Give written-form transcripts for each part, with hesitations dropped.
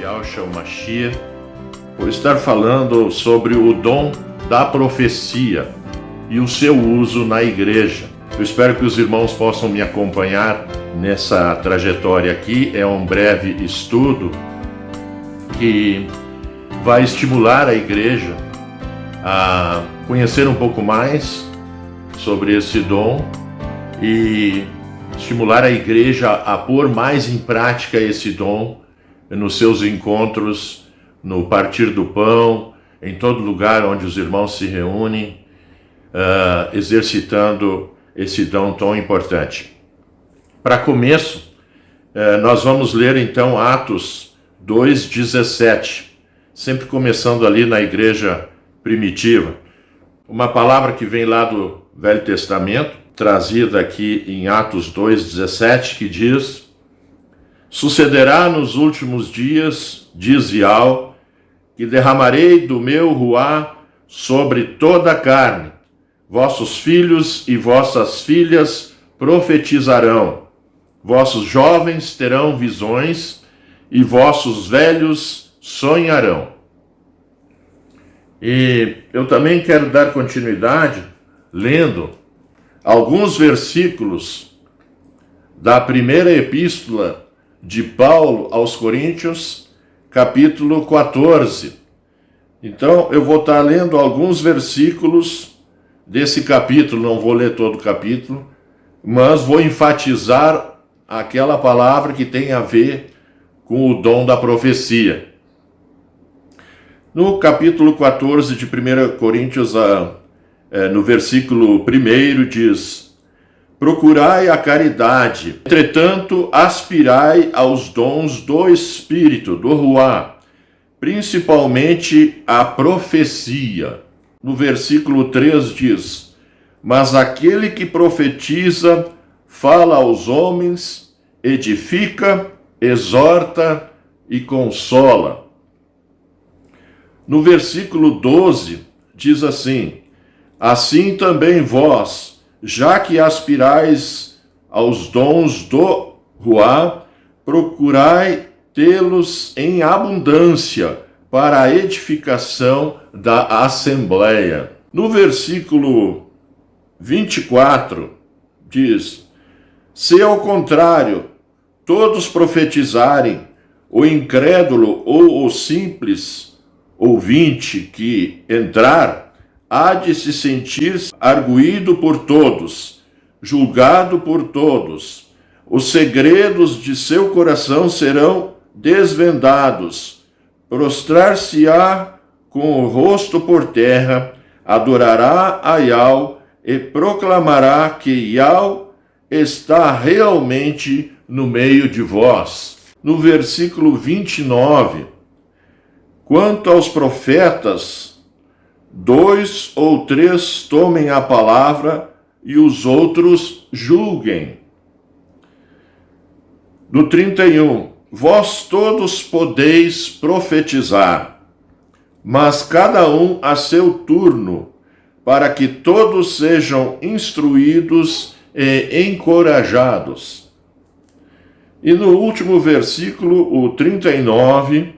Yahshua Mashiach, por estar falando sobre o dom da profecia e o seu uso na igreja. Eu espero que os irmãos possam me acompanhar nessa trajetória aqui. É um breve estudo que vai estimular a igreja a conhecer um pouco mais sobre esse dom e estimular a igreja a pôr mais em prática esse dom nos seus encontros, no partir do pão, em todo lugar onde os irmãos se reúnem, exercitando esse dom tão importante. Para começo, nós vamos ler então Atos 2:17, sempre começando ali na igreja primitiva. Uma palavra que vem lá do Velho Testamento, trazida aqui em Atos 2:17, que diz: sucederá nos últimos dias, diz Yahweh, que derramarei do meu ruá sobre toda a carne. Vossos filhos e vossas filhas profetizarão. Vossos jovens terão visões e vossos velhos sonharão. E eu também quero dar continuidade lendo alguns versículos da primeira epístola de Paulo aos Coríntios, capítulo 14. Então, eu vou estar lendo alguns versículos desse capítulo, não vou ler todo o capítulo, mas vou enfatizar aquela palavra que tem a ver com o dom da profecia. No capítulo 14 de 1 Coríntios, no versículo 1, diz: procurai a caridade, entretanto aspirai aos dons do Espírito, do Ruá, principalmente a profecia. No versículo 3 diz: mas aquele que profetiza fala aos homens, edifica, exorta e consola. No versículo 12 diz assim: assim também vós, já que aspirais aos dons do Ruá, procurai tê-los em abundância para a edificação da Assembleia. No versículo 24 diz: se ao contrário todos profetizarem, o incrédulo ou o simples ouvinte que entrar há de se sentir arguído por todos, julgado por todos. Os segredos de seu coração serão desvendados. Prostrar-se-á com o rosto por terra, adorará a Yahweh e proclamará que Yahweh está realmente no meio de vós. No versículo 29, quanto aos profetas, 2 ou 3 tomem a palavra e os outros julguem. No 31, vós todos podeis profetizar, mas cada um a seu turno, para que todos sejam instruídos e encorajados. E no último versículo, o 39,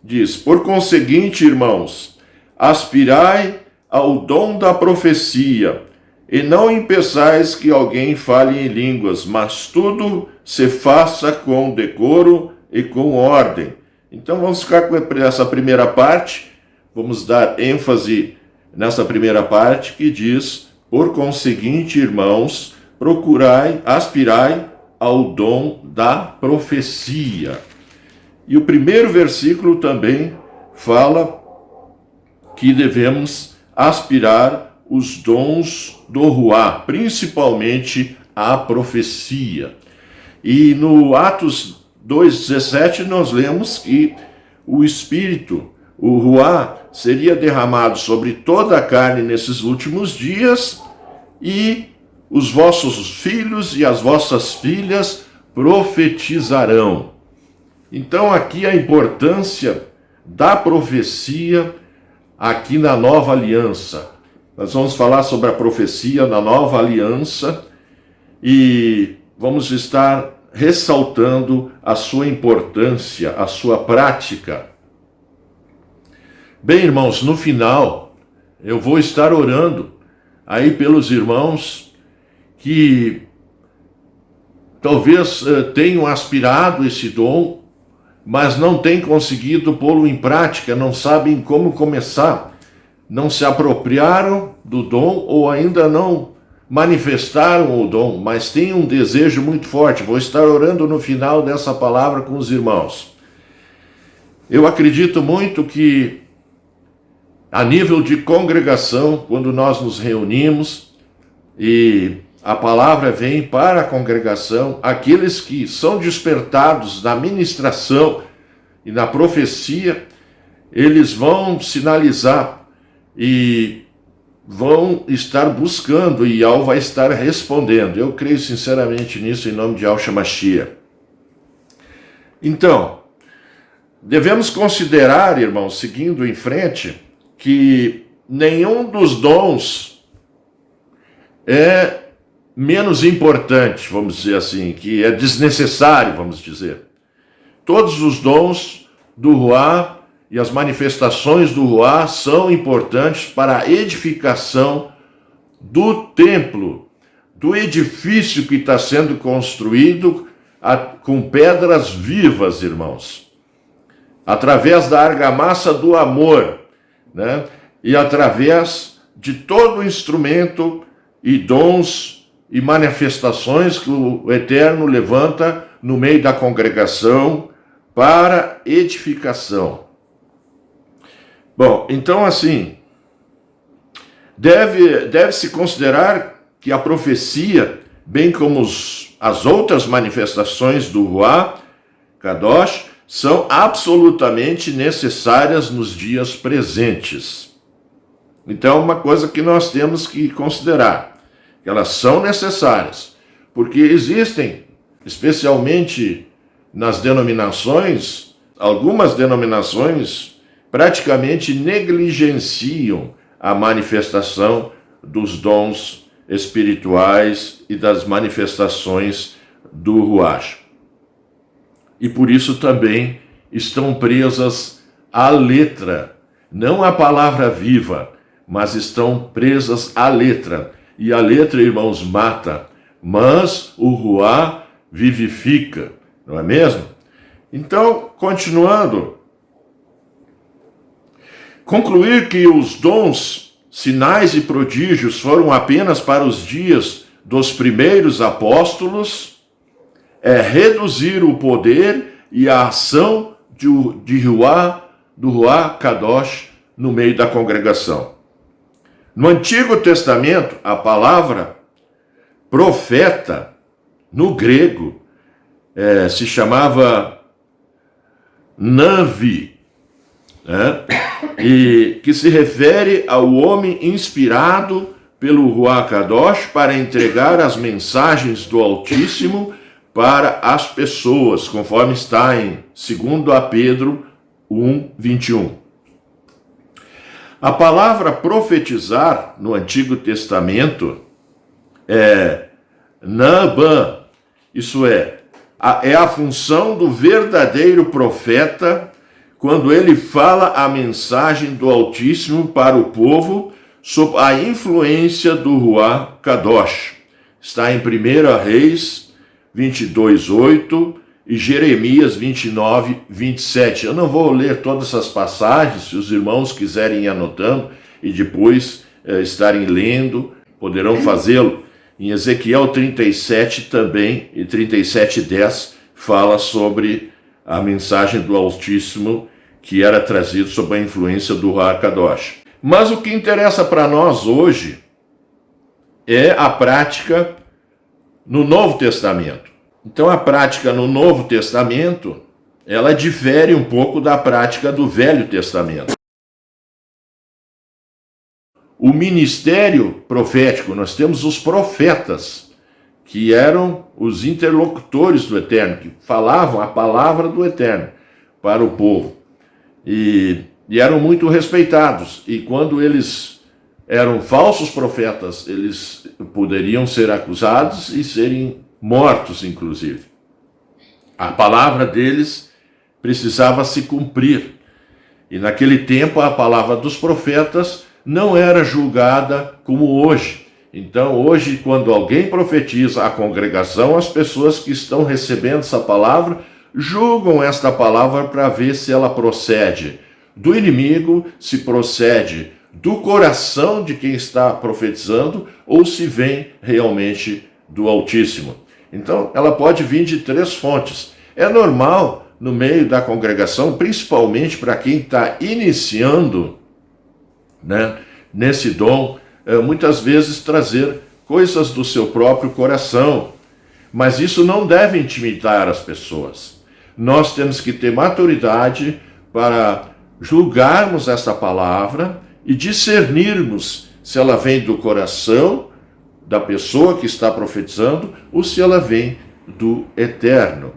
diz: por conseguinte, irmãos, aspirai ao dom da profecia, e não impeçais que alguém fale em línguas, mas tudo se faça com decoro e com ordem. Então vamos ficar com essa primeira parte, vamos dar ênfase nessa primeira parte que diz: por conseguinte, irmãos, procurai, aspirai ao dom da profecia. E o primeiro versículo também fala que devemos aspirar os dons do Ruá, principalmente a profecia. E no Atos 2:17 nós lemos que o Espírito, o Ruá, seria derramado sobre toda a carne nesses últimos dias, e os vossos filhos e as vossas filhas profetizarão. Então aqui a importância da profecia aqui na Nova Aliança. Nós vamos falar sobre a profecia na Nova Aliança e vamos estar ressaltando a sua importância, a sua prática. Bem, irmãos, no final eu vou estar orando aí pelos irmãos que talvez tenham aspirado esse dom, mas não têm conseguido pô-lo em prática, não sabem como começar, não se apropriaram do dom ou ainda não manifestaram o dom, mas têm um desejo muito forte. Vou estar orando no final dessa palavra com os irmãos. Eu acredito muito que, a nível de congregação, quando nós nos reunimos e a palavra vem para a congregação, aqueles que são despertados na ministração e na profecia, eles vão sinalizar e vão estar buscando, e Yahweh vai estar respondendo. Eu creio sinceramente nisso, em nome de Yahshua Mashiach. Então, devemos considerar, irmãos, seguindo em frente, que nenhum dos dons é menos importante, vamos dizer assim, que é desnecessário, vamos dizer. Todos os dons do Ruá e as manifestações do Ruá são importantes para a edificação do templo, do edifício que está sendo construído com pedras vivas, irmãos, através da argamassa do amor, né? E através de todo o instrumento e dons e manifestações que o Eterno levanta no meio da congregação para edificação. Bom, então assim, deve-se considerar que a profecia, bem como as outras manifestações do Ruá Kadosh, são absolutamente necessárias nos dias presentes. Então, uma coisa que nós temos que considerar, que elas são necessárias, porque existem, especialmente nas denominações, algumas denominações praticamente negligenciam a manifestação dos dons espirituais e das manifestações do Ruach. E por isso também estão presas à letra, não à palavra viva, mas estão presas à letra. E a letra, irmãos, mata, mas o Ruá vivifica, não é mesmo? Então, continuando, concluir que os dons, sinais e prodígios foram apenas para os dias dos primeiros apóstolos é reduzir o poder e a ação do Ruá Kadosh no meio da congregação. No Antigo Testamento, a palavra profeta, no grego, se chamava Navi, né? E que se refere ao homem inspirado pelo Ruá Kadosh para entregar as mensagens do Altíssimo para as pessoas, conforme está em 2 Pedro 1:21. A palavra profetizar no Antigo Testamento é Naban, isso é a função do verdadeiro profeta quando ele fala a mensagem do Altíssimo para o povo sob a influência do Ruá Kadosh. Está em 1 Reis 22:8 e Jeremias 29:27. Eu não vou ler todas essas passagens, se os irmãos quiserem ir anotando e depois estarem lendo, poderão fazê-lo. Em Ezequiel 37 também, e 37:10, fala sobre a mensagem do Altíssimo que era trazido sob a influência do Ruá Kadosh. Mas o que interessa para nós hoje é a prática no Novo Testamento. Então a prática no Novo Testamento, ela difere um pouco da prática do Velho Testamento. O ministério profético, nós temos os profetas, que eram os interlocutores do Eterno, que falavam a palavra do Eterno para o povo. E eram muito respeitados. E quando eles eram falsos profetas, eles poderiam ser acusados e serem mortos, inclusive. A palavra deles precisava se cumprir. E naquele tempo a palavra dos profetas não era julgada como hoje. Então hoje, quando alguém profetiza à congregação, as pessoas que estão recebendo essa palavra julgam esta palavra para ver se ela procede do inimigo, se procede do coração de quem está profetizando ou se vem realmente do Altíssimo. Então ela pode vir de 3 fontes. É normal no meio da congregação, principalmente para quem está iniciando, né, nesse dom, muitas vezes trazer coisas do seu próprio coração. Mas isso não deve intimidar as pessoas. Nós temos que ter maturidade para julgarmos essa palavra e discernirmos se ela vem do coração da pessoa que está profetizando ou se ela vem do Eterno.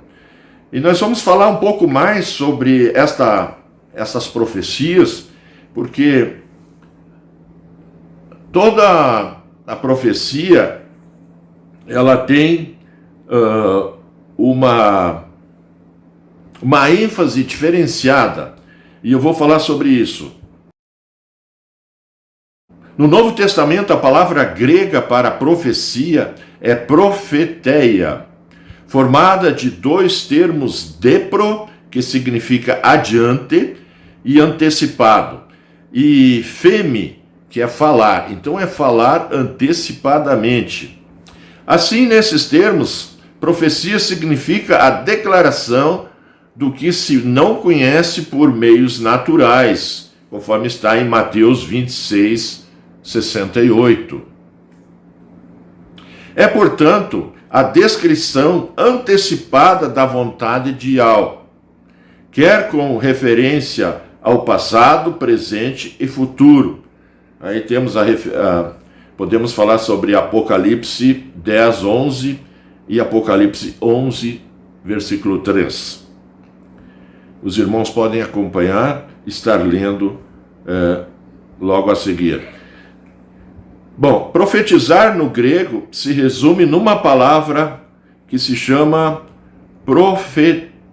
E nós vamos falar um pouco mais sobre essas profecias, porque toda a profecia ela tem uma ênfase diferenciada, e eu vou falar sobre isso. No Novo Testamento, a palavra grega para profecia é profeteia, formada de 2 termos depro, que significa adiante, e antecipado, e feme, que é falar. Então é falar antecipadamente. Assim, nesses termos, profecia significa a declaração do que se não conhece por meios naturais, conforme está em Mateus 26, 68. É, portanto, a descrição antecipada da vontade de Yahweh, quer com referência ao passado, presente e futuro. Aí temos podemos falar sobre Apocalipse 10, 11 e Apocalipse 11, versículo 3. Os irmãos podem acompanhar, estar lendo logo a seguir. Bom, profetizar no grego se resume numa palavra que se chama profetaien,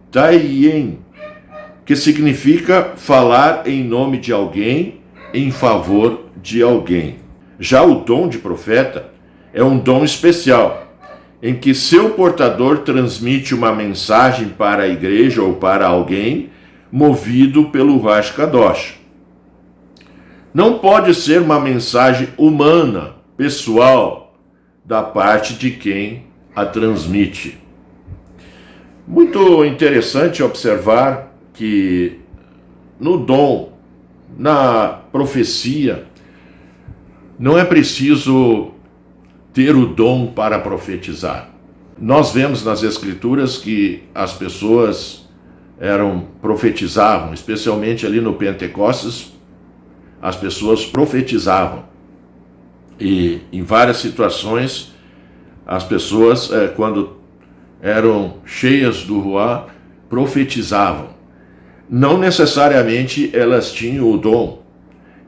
que significa falar em nome de alguém, em favor de alguém. Já o dom de profeta é um dom especial, em que seu portador transmite uma mensagem para a igreja ou para alguém, movido pelo Ruach Kadosh. Não pode ser uma mensagem humana, pessoal, da parte de quem a transmite. Muito interessante observar que no dom, na profecia, não é preciso ter o dom para profetizar. Nós vemos nas Escrituras que as pessoas profetizavam, especialmente ali no Pentecostes, as pessoas profetizavam. E em várias situações, as pessoas, quando eram cheias do Ruá, profetizavam. Não necessariamente elas tinham o dom.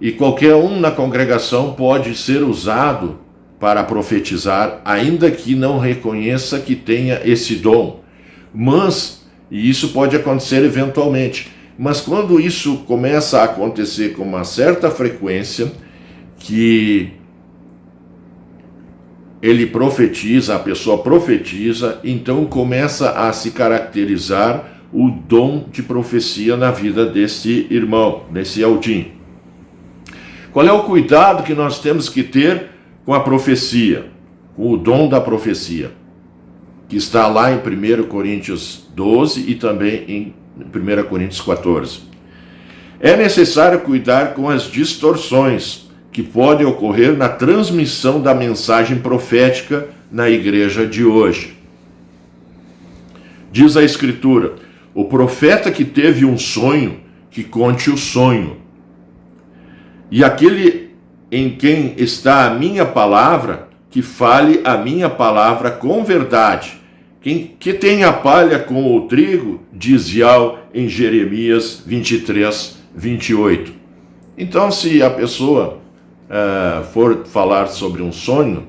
E qualquer um na congregação pode ser usado para profetizar, ainda que não reconheça que tenha esse dom. E isso pode acontecer eventualmente, mas quando isso começa a acontecer com uma certa frequência, que ele profetiza, a pessoa profetiza, então começa a se caracterizar o dom de profecia na vida desse irmão, desse Aldim. Qual é o cuidado que nós temos que ter com a profecia, com o dom da profecia, que está lá em 1 Coríntios 12 e também em 1 Coríntios 14. É necessário cuidar com as distorções que podem ocorrer na transmissão da mensagem profética na igreja de hoje. Diz a Escritura: o profeta que teve um sonho, que conte o sonho. E aquele em quem está a minha palavra, que fale a minha palavra com verdade. Que tem a palha com o trigo, diz Yahweh em Jeremias 23, 28. Então, se a pessoa for falar sobre um sonho,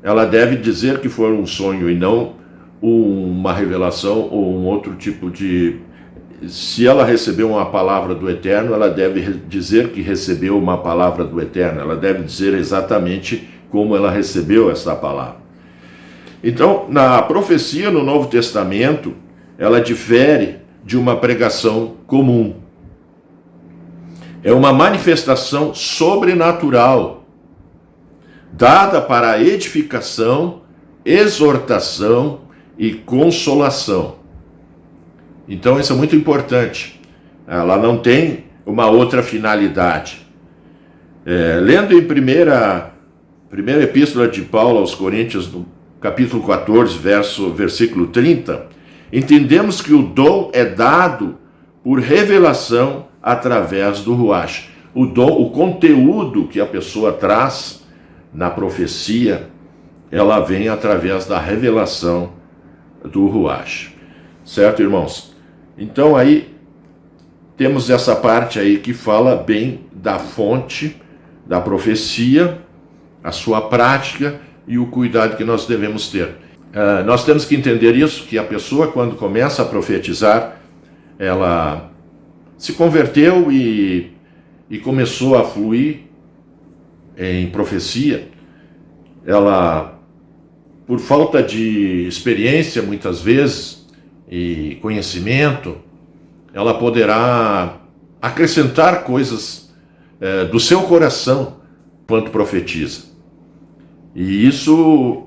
ela deve dizer que foi um sonho e não uma revelação ou um outro tipo de... Se ela recebeu uma palavra do Eterno, ela deve dizer que recebeu uma palavra do Eterno, ela deve dizer exatamente como ela recebeu essa palavra. Então, na profecia no Novo Testamento, ela difere de uma pregação comum. É uma manifestação sobrenatural, dada para edificação, exortação e consolação. Então isso é muito importante. Ela não tem uma outra finalidade. Lendo em primeira epístola de Paulo aos Coríntios, no capítulo 14, versículo 30, entendemos que o dom é dado por revelação através do Ruach. O conteúdo que a pessoa traz na profecia, ela vem através da revelação do Ruach. Certo, irmãos? Então aí temos essa parte aí que fala bem da fonte da profecia, a sua prática e o cuidado que nós devemos ter. Nós temos que entender isso, que a pessoa, quando começa a profetizar, ela se converteu e começou a fluir em profecia. Ela, por falta de experiência, muitas vezes, e conhecimento, ela poderá acrescentar coisas do seu coração quando profetiza. E isso,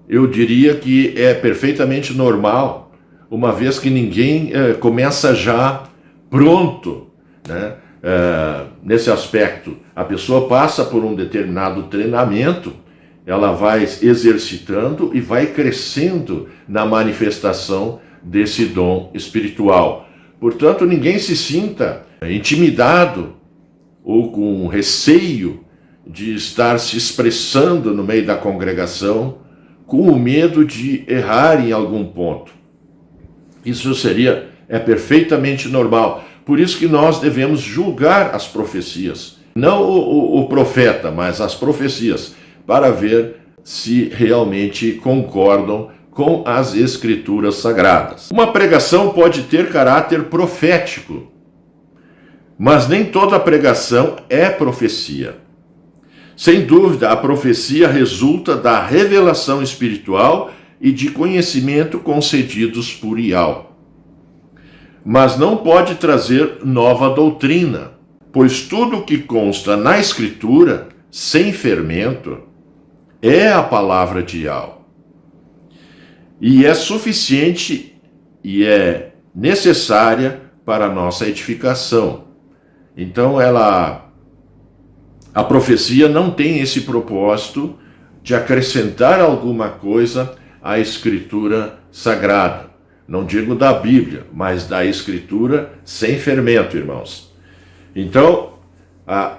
eu diria que é perfeitamente normal, uma vez que ninguém começa já pronto, né? Nesse aspecto. A pessoa passa por um determinado treinamento, ela vai exercitando e vai crescendo na manifestação desse dom espiritual. Portanto, ninguém se sinta intimidado ou com receio de estar se expressando no meio da congregação com o medo de errar em algum ponto. Isso é perfeitamente normal. Por isso que nós devemos julgar as profecias. Não o profeta, mas as profecias, para ver se realmente concordam com as Escrituras Sagradas. Uma pregação pode ter caráter profético, mas nem toda pregação é profecia. Sem dúvida, a profecia resulta da revelação espiritual e de conhecimento concedidos por Yahweh. Mas não pode trazer nova doutrina, pois tudo o que consta na Escritura, sem fermento, é a palavra de Yahweh. E é suficiente e é necessária para a nossa edificação. Então a profecia não tem esse propósito de acrescentar alguma coisa à Escritura Sagrada. Não digo da Bíblia, mas da Escritura sem fermento, irmãos. Então,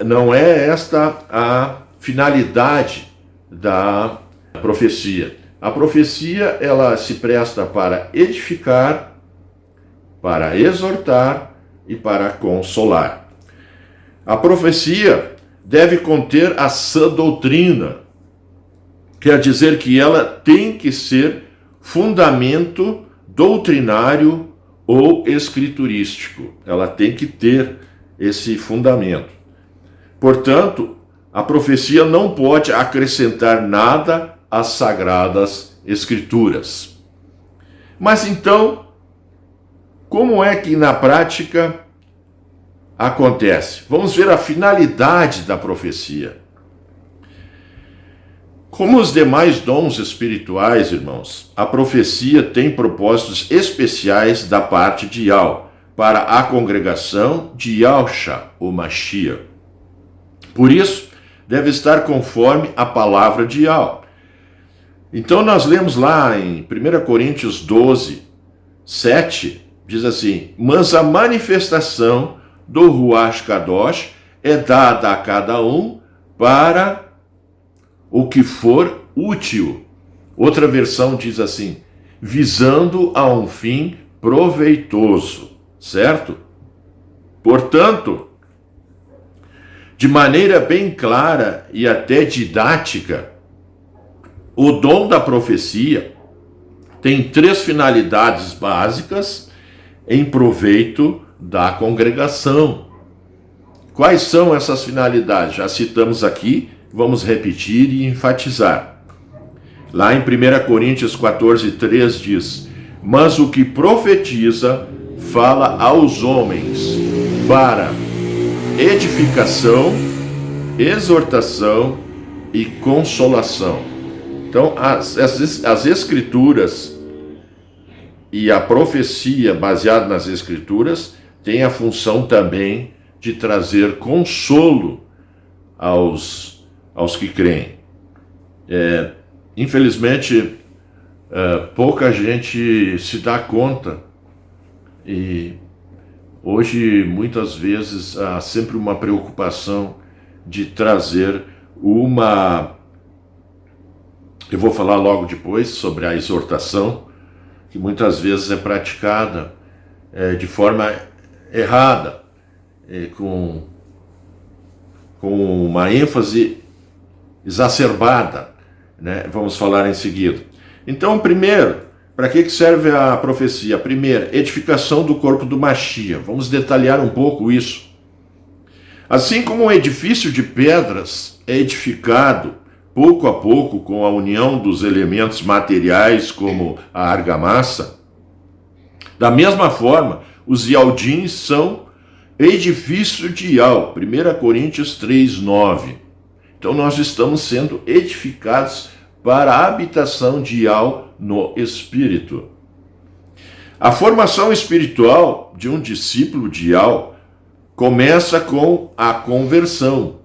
não é esta a finalidade da profecia. A profecia, ela se presta para edificar, para exortar e para consolar. A profecia deve conter a sã doutrina, quer dizer que ela tem que ser fundamento doutrinário ou escriturístico. Ela tem que ter esse fundamento. Portanto, a profecia não pode acrescentar nada às sagradas escrituras. Mas então, como é que na prática acontece? Vamos ver a finalidade da profecia. Como os demais dons espirituais, irmãos, a profecia tem propósitos especiais da parte de Yahweh para a congregação de Yahushua, o Mashiach. Por isso, deve estar conforme a palavra de Yahweh. Então nós lemos lá em 1 Coríntios 12, 7, diz assim: mas a manifestação do Ruach Kadosh é dada a cada um para o que for útil. Outra versão diz assim: visando a um fim proveitoso, certo? Portanto, de maneira bem clara e até didática, o dom da profecia tem 3 finalidades básicas em proveito da congregação. Quais são essas finalidades? Já citamos aqui, vamos repetir e enfatizar. Lá em 1 Coríntios 14:3 diz: mas o que profetiza fala aos homens para edificação, exortação e consolação. Então, as Escrituras e a profecia baseada nas Escrituras tem a função também de trazer consolo aos que creem. Infelizmente, pouca gente se dá conta, e hoje muitas vezes há sempre uma preocupação de trazer eu vou falar logo depois sobre a exortação, que muitas vezes é praticada de forma errada, com uma ênfase exacerbada, né? Vamos falar em seguida. Então, primeiro, para que serve a profecia? Primeiro, edificação do corpo do Mashiach. Vamos detalhar um pouco isso. Assim como um edifício de pedras é edificado pouco a pouco com a união dos elementos materiais como a argamassa, da mesma forma, os Yaldins são edifício de Yal, 1 Coríntios 3:9. Então nós estamos sendo edificados para a habitação de Yal no Espírito. A formação espiritual de um discípulo de Yal começa com a conversão,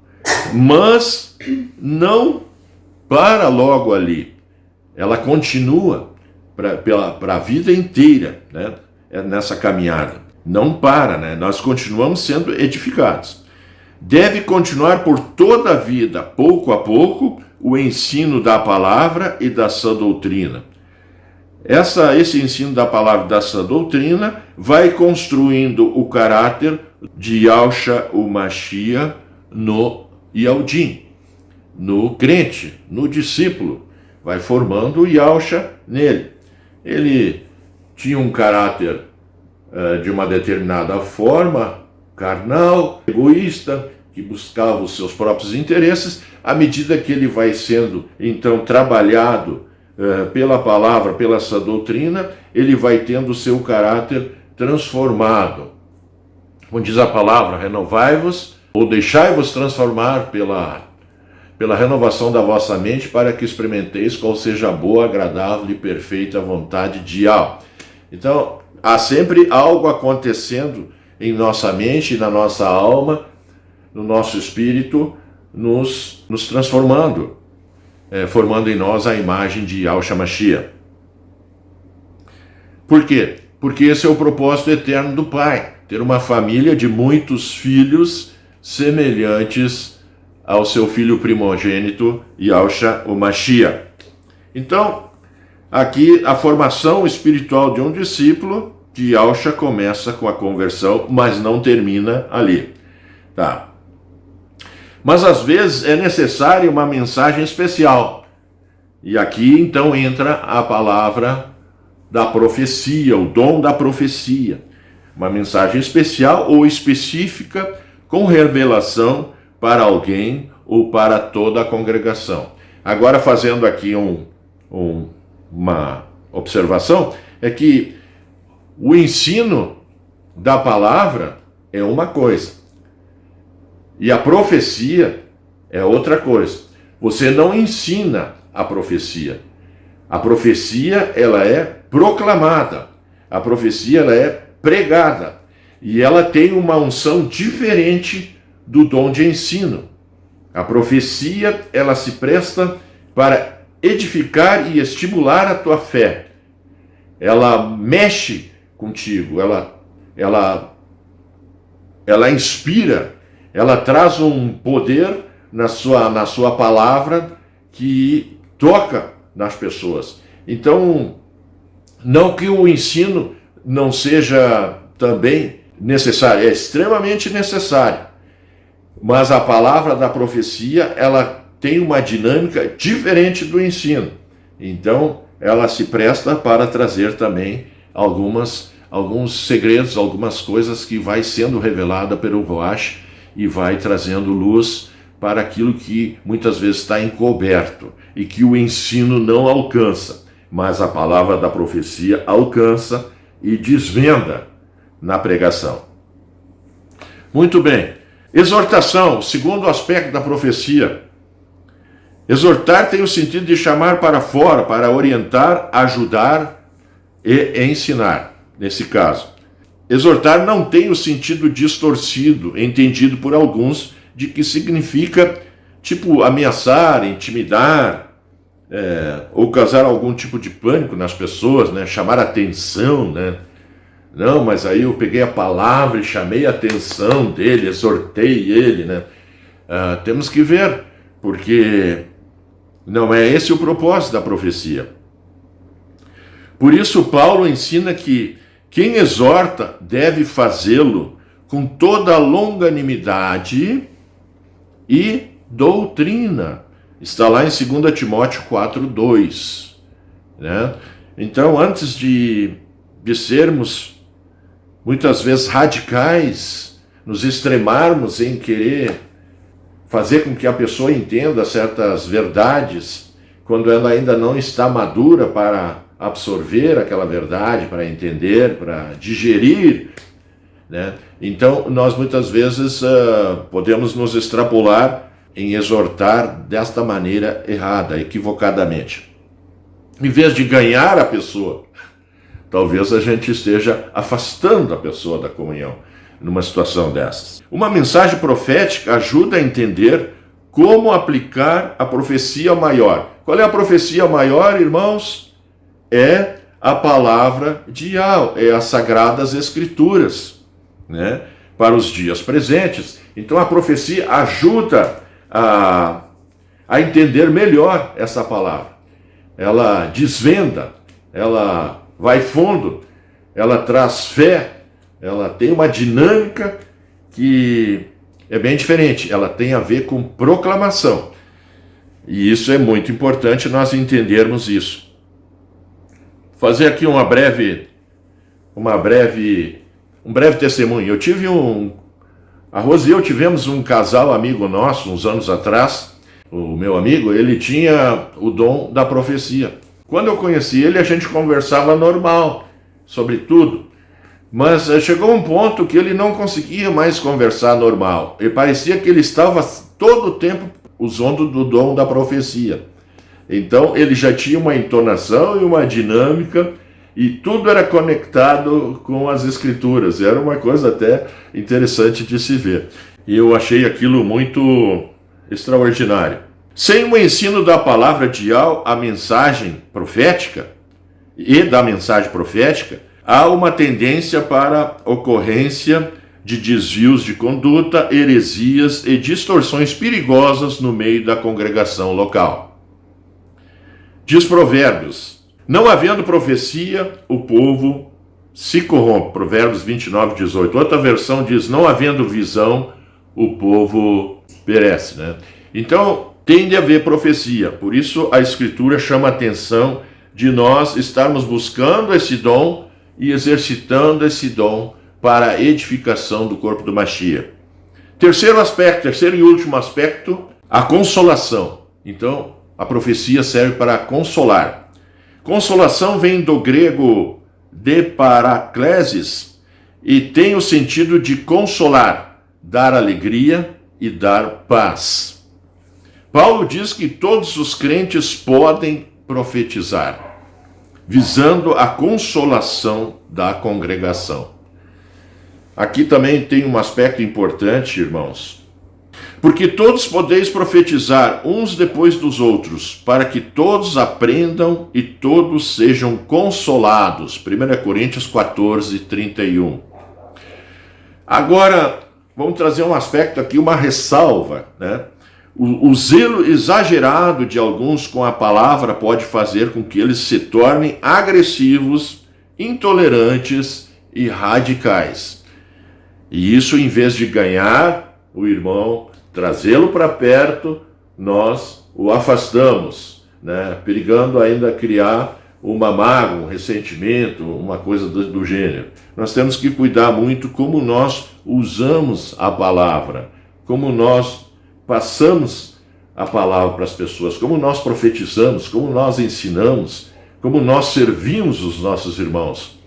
mas não para logo ali. Ela continua para a vida inteira, né? Nessa caminhada. Não para, né? Nós continuamos sendo edificados. Deve continuar por toda a vida, pouco a pouco, o ensino da palavra e da sã doutrina. Esse ensino da palavra e da sã doutrina vai construindo o caráter de Yahshua o Mashiach no Yaldim, no crente, no discípulo. Vai formando o Yahshua nele. Ele tinha um caráter de uma determinada forma, carnal, egoísta, que buscava os seus próprios interesses. À medida que ele vai sendo, então, trabalhado pela palavra, pela sua doutrina, ele vai tendo o seu caráter transformado. Como diz a palavra, renovai-vos, ou deixai-vos transformar pela renovação da vossa mente, para que experimenteis qual seja a boa, agradável e perfeita vontade de Yahweh. Então, há sempre algo acontecendo em nossa mente, na nossa alma, no nosso espírito, nos transformando, formando em nós a imagem de Yahshua Mashiach. Por quê? Porque esse é o propósito eterno do Pai, ter uma família de muitos filhos semelhantes ao seu filho primogênito, Yahshua o Mashiach. Então, aqui a formação espiritual de um discípulo de Yahshua começa com a conversão, mas não termina ali. Tá? Mas às vezes é necessária uma mensagem especial. E aqui então entra a palavra da profecia, o dom da profecia. Uma mensagem especial ou específica com revelação para alguém ou para toda a congregação. Agora, fazendo aqui uma observação, é que o ensino da palavra é uma coisa e a profecia é outra coisa. Você não ensina a profecia. A profecia, ela é proclamada. A profecia, ela é pregada. E ela tem uma unção diferente do dom de ensino. A profecia, ela se presta para edificar e estimular a tua fé. Ela mexe contigo, ela inspira, ela traz um poder na sua palavra que toca nas pessoas. Então, não que o ensino não seja também necessário, é extremamente necessário, mas a palavra da profecia, ela tem uma dinâmica diferente do ensino. Então, ela se presta para trazer também alguns segredos, algumas coisas que vai sendo revelada pelo Ruach e vai trazendo luz para aquilo que muitas vezes está encoberto e que o ensino não alcança, mas a palavra da profecia alcança e desvenda na pregação. Muito bem. Exortação, segundo aspecto da profecia. Exortar tem o sentido de chamar para fora, para orientar, ajudar e ensinar, nesse caso. Exortar não tem o sentido distorcido, entendido por alguns, de que significa, tipo, ameaçar, intimidar, ou causar algum tipo de pânico nas pessoas, né? Chamar atenção, né? Não, mas aí eu peguei a palavra e chamei a atenção dele, exortei ele, né? Temos que ver, porque não é esse o propósito da profecia. Por isso, Paulo ensina que quem exorta deve fazê-lo com toda a longanimidade e doutrina. Está lá em 2 Timóteo 4:2, né? Então, antes de sermos muitas vezes radicais, nos extremarmos em querer fazer com que a pessoa entenda certas verdades, quando ela ainda não está madura para absorver aquela verdade, para entender, para digerir, né? Então, nós muitas vezes podemos nos extrapolar em exortar desta maneira errada, equivocadamente. Em vez de ganhar a pessoa, talvez a gente esteja afastando a pessoa da comunhão numa situação dessas. Uma mensagem profética ajuda a entender como aplicar a profecia maior. Qual é a profecia maior, irmãos? É a palavra de Yahweh, é as Sagradas Escrituras, né? Para os dias presentes. Então a profecia ajuda a entender melhor essa palavra. Ela desvenda, ela vai fundo, ela traz fé, ela tem uma dinâmica que é bem diferente, ela tem a ver com proclamação. E isso é muito importante nós entendermos isso. Fazer aqui um breve testemunho. Eu tive a Rose e eu tivemos um casal amigo nosso, uns anos atrás. O meu amigo, ele tinha o dom da profecia. Quando eu conheci ele, a gente conversava normal, sobre tudo. Mas chegou um ponto que ele não conseguia mais conversar normal. E parecia que ele estava todo o tempo usando do dom da profecia. Então ele já tinha uma entonação e uma dinâmica, e tudo era conectado com as escrituras. Era uma coisa até interessante de se ver. E eu achei aquilo muito extraordinário. Sem o ensino da palavra de Yahweh, a mensagem profética, e da mensagem profética, há uma tendência para ocorrência de desvios de conduta, heresias e distorções perigosas no meio da congregação local. Diz Provérbios: não havendo profecia, o povo se corrompe. Provérbios 29:18. Outra versão diz: não havendo visão, o povo perece, né? Então, tem de haver profecia. Por isso, a Escritura chama a atenção de nós estarmos buscando esse dom e exercitando esse dom para a edificação do corpo do Mashiach. Terceiro e último aspecto, a consolação. Então, a profecia serve para consolar. Consolação vem do grego de paraklesis e tem o sentido de consolar, dar alegria e dar paz. Paulo diz que todos os crentes podem profetizar, visando a consolação da congregação. Aqui também tem um aspecto importante, irmãos. Porque todos podeis profetizar uns depois dos outros, para que todos aprendam e todos sejam consolados. 1 Coríntios 14:31. Agora, vamos trazer um aspecto aqui, uma ressalva, né? O zelo exagerado de alguns com a palavra pode fazer com que eles se tornem agressivos, intolerantes e radicais. E isso, em vez de ganhar o irmão, trazê-lo para perto, nós o afastamos, né? Perigando ainda criar uma mágoa, um ressentimento, uma coisa do gênero. Nós temos que cuidar muito como nós usamos a palavra, como nós passamos a palavra para as pessoas, como nós profetizamos, como nós ensinamos, como nós servimos os nossos irmãos.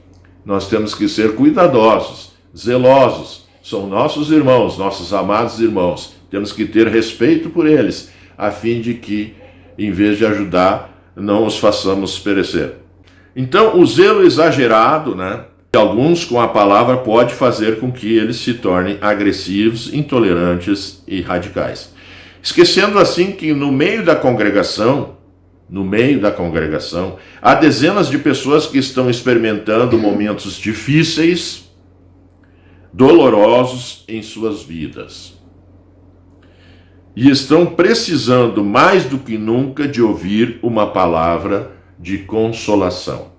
Nós temos que ser cuidadosos, zelosos. São nossos irmãos, nossos amados irmãos. Temos que ter respeito por eles, a fim de que, em vez de ajudar, não os façamos perecer. Então, o zelo exagerado, de alguns com a palavra pode fazer com que eles se tornem agressivos, intolerantes e radicais. Esquecendo assim que no meio da congregação, há dezenas de pessoas que estão experimentando momentos difíceis, dolorosos em suas vidas. E estão precisando mais do que nunca de ouvir uma palavra de consolação.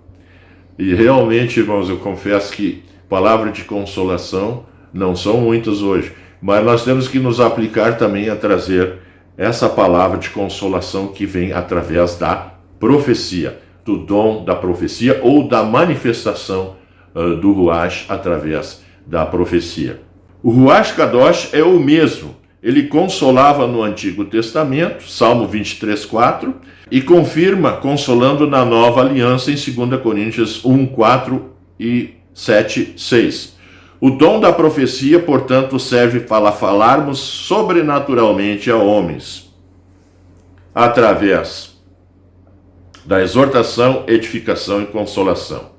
E realmente, irmãos, eu confesso que palavras de consolação não são muitas hoje, mas nós temos que nos aplicar também a trazer essa palavra de consolação que vem através da profecia, do dom da profecia ou da manifestação do Ruach através da profecia. O Ruach Kadosh é o mesmo. Ele consolava no Antigo Testamento, Salmo 23:4, e confirma consolando na Nova Aliança em 2 Coríntios 1:4 e 7:6. O dom da profecia, portanto, serve para falarmos sobrenaturalmente a homens, através da exortação, edificação e consolação.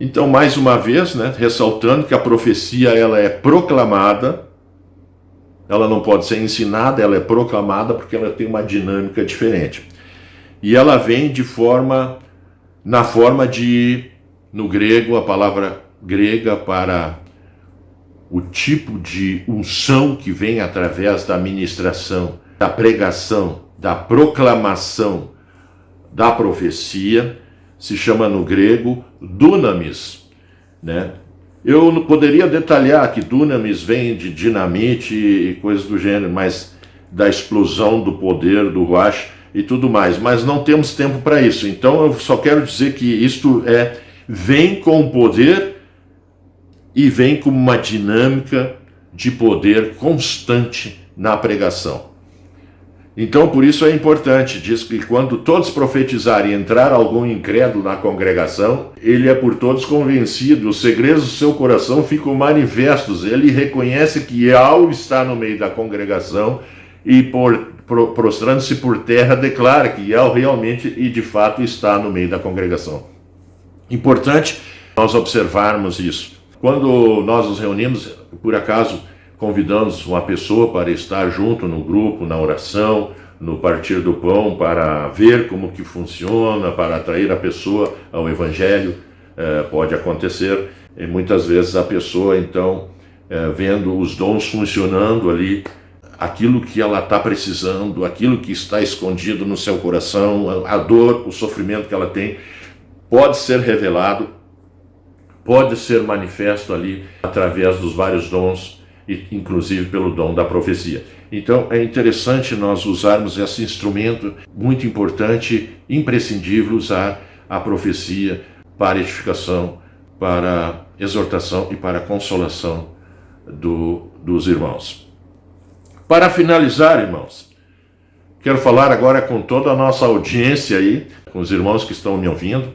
Então, mais uma vez, ressaltando que a profecia ela é proclamada, ela não pode ser ensinada, ela é proclamada porque ela tem uma dinâmica diferente. E ela vem na forma de, no grego, a palavra grega para o tipo de unção que vem através da ministração, da pregação, da proclamação da profecia, se chama no grego dunamis, Eu poderia detalhar que dunamis vem de dinamite e coisas do gênero, mas da explosão do poder do Ruach e tudo mais, mas não temos tempo para isso. Então eu só quero dizer que isto vem com poder e vem com uma dinâmica de poder constante na pregação. Então, por isso é importante, diz que quando todos profetizarem e entrar algum incrédulo na congregação, ele é por todos convencido, os segredos do seu coração ficam manifestos, ele reconhece que Yahweh está no meio da congregação e prostrando-se por terra declara que Yahweh realmente e de fato está no meio da congregação. Importante nós observarmos isso. Quando nós nos reunimos, por acaso, convidamos uma pessoa para estar junto no grupo, na oração, no partir do pão, para ver como que funciona, para atrair a pessoa ao Evangelho. Pode acontecer, e muitas vezes a pessoa, então, vendo os dons funcionando ali, aquilo que ela está precisando, aquilo que está escondido no seu coração, a dor, o sofrimento que ela tem, pode ser revelado, pode ser manifesto ali através dos vários dons, e inclusive pelo dom da profecia. Então é interessante nós usarmos esse instrumento, muito importante, imprescindível usar a profecia para edificação, para exortação e para consolação dos irmãos. Para finalizar, irmãos, quero falar agora com toda a nossa audiência aí, com os irmãos que estão me ouvindo.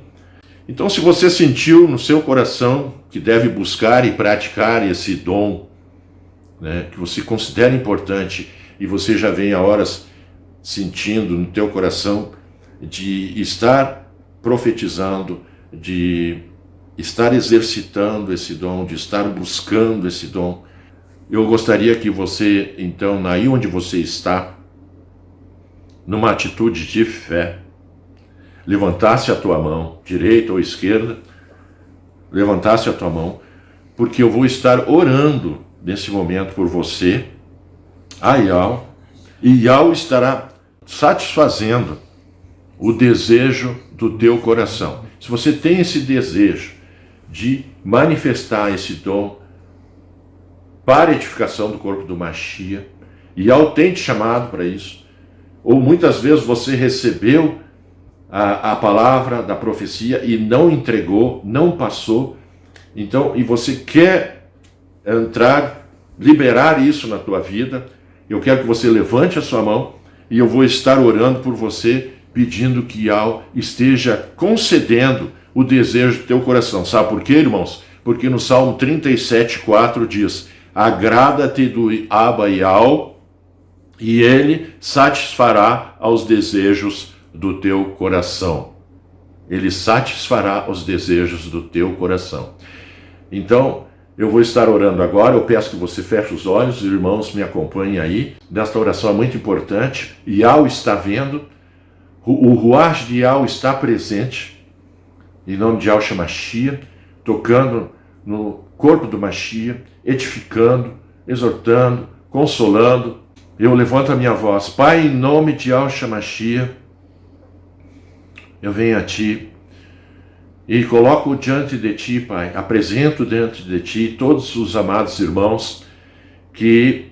Então, se você sentiu no seu coração que deve buscar e praticar esse dom, que você considera importante e você já vem há horas sentindo no teu coração de estar profetizando, de estar exercitando esse dom, de estar buscando esse dom, eu gostaria que você, então, aí onde você está, numa atitude de fé, levantasse a tua mão, direita ou esquerda, levantasse a tua mão, porque eu vou estar orando nesse momento por você, a Yahweh, e Yahweh estará satisfazendo o desejo do teu coração. Se você tem esse desejo de manifestar esse dom para a edificação do corpo do Mashiach, e Yahweh tem te chamado para isso, ou muitas vezes você recebeu a palavra da profecia e não entregou, não passou. Então, e você quer entrar, liberar isso na tua vida, eu quero que você levante a sua mão e eu vou estar orando por você, pedindo que Yahweh esteja concedendo o desejo do teu coração. Sabe por quê, irmãos? Porque no Salmo 37:4 diz: agrada-te do Abba Yahweh, e ele satisfará aos desejos do teu coração. Ele satisfará os desejos do teu coração. Então, eu vou estar orando agora. Eu peço que você feche os olhos, os irmãos me acompanhem aí. Nesta oração é muito importante. Yahweh está vendo, o Ruach de Yahweh está presente, em nome de Yahshua Mashiach, tocando no corpo do Mashiach, edificando, exortando, consolando. Eu levanto a minha voz. Pai, em nome de Yahshua Mashiach, eu venho a Ti e coloco diante de Ti, Pai, apresento diante de Ti todos os amados irmãos que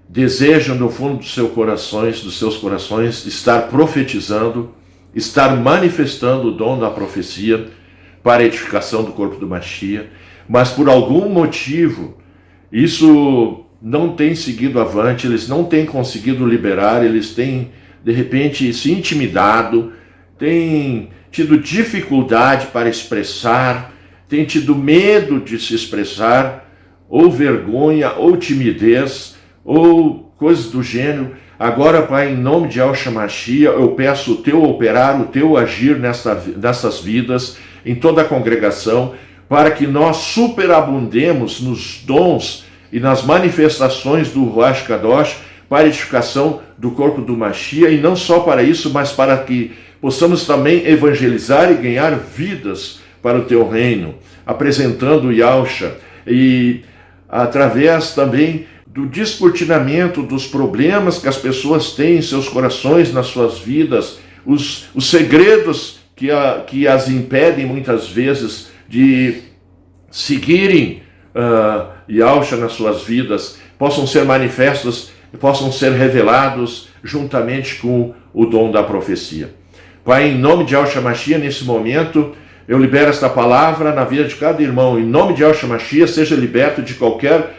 desejam no fundo dos seus corações, estar profetizando, estar manifestando o dom da profecia para a edificação do corpo do Mashiach, mas por algum motivo isso não tem seguido avante, eles não têm conseguido liberar, eles têm de repente se intimidado, têm tido dificuldade para expressar, têm tido medo de se expressar, ou vergonha, ou timidez, ou coisas do gênero. Agora, Pai, em nome de Yahshua Mashiach, eu peço o Teu operar, o Teu agir nessas vidas, em toda a congregação, para que nós superabundemos nos dons e nas manifestações do Ruach Kadosh para a edificação do corpo do Mashiach, e não só para isso, mas para que possamos também evangelizar e ganhar vidas para o Teu reino, apresentando o Yahshua, e através também do descortinamento dos problemas que as pessoas têm em seus corações, nas suas vidas, os segredos que as impedem muitas vezes de seguirem Yahshua nas suas vidas, possam ser manifestos, possam ser revelados juntamente com o dom da profecia. Pai, em nome de Yahshua Mashiach, nesse momento, eu libero esta palavra na vida de cada irmão. Em nome de Yahshua Mashiach, seja liberto de qualquer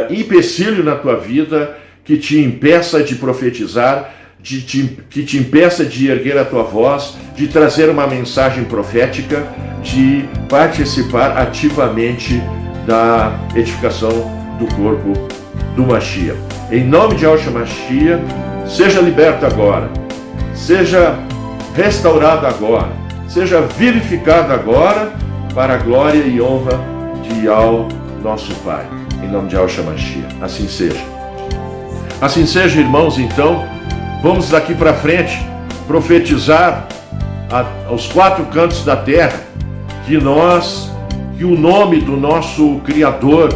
empecilho na tua vida que te impeça de profetizar, que te impeça de erguer a tua voz, de trazer uma mensagem profética, de participar ativamente da edificação do corpo do Mashiach. Em nome de Yahshua Mashiach, seja liberto agora, seja restaurado agora, seja vivificado agora, para a glória e honra de Yahweh, nosso Pai. Em nome de Yahshua Mashiach. Assim seja. Assim seja, irmãos, então, vamos daqui para frente profetizar aos quatro cantos da terra que o nome do nosso Criador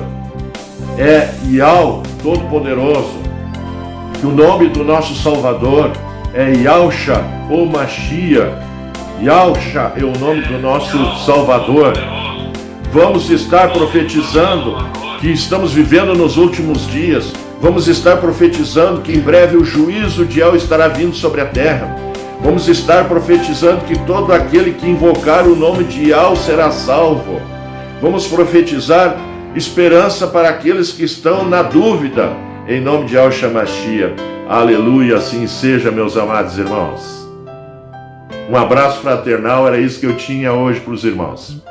é Yahweh Todo-Poderoso, que o nome do nosso Salvador é Yahshua, o Mashiach. Yahshua é o nome do nosso Salvador. Vamos estar profetizando que estamos vivendo nos últimos dias. Vamos estar profetizando que em breve o juízo de Yahweh estará vindo sobre a terra. Vamos estar profetizando que todo aquele que invocar o nome de Yahweh será salvo. Vamos profetizar esperança para aqueles que estão na dúvida, em nome de Yahshua Mashiach. Aleluia, assim seja, meus amados irmãos. Um abraço fraternal, era isso que eu tinha hoje para os irmãos.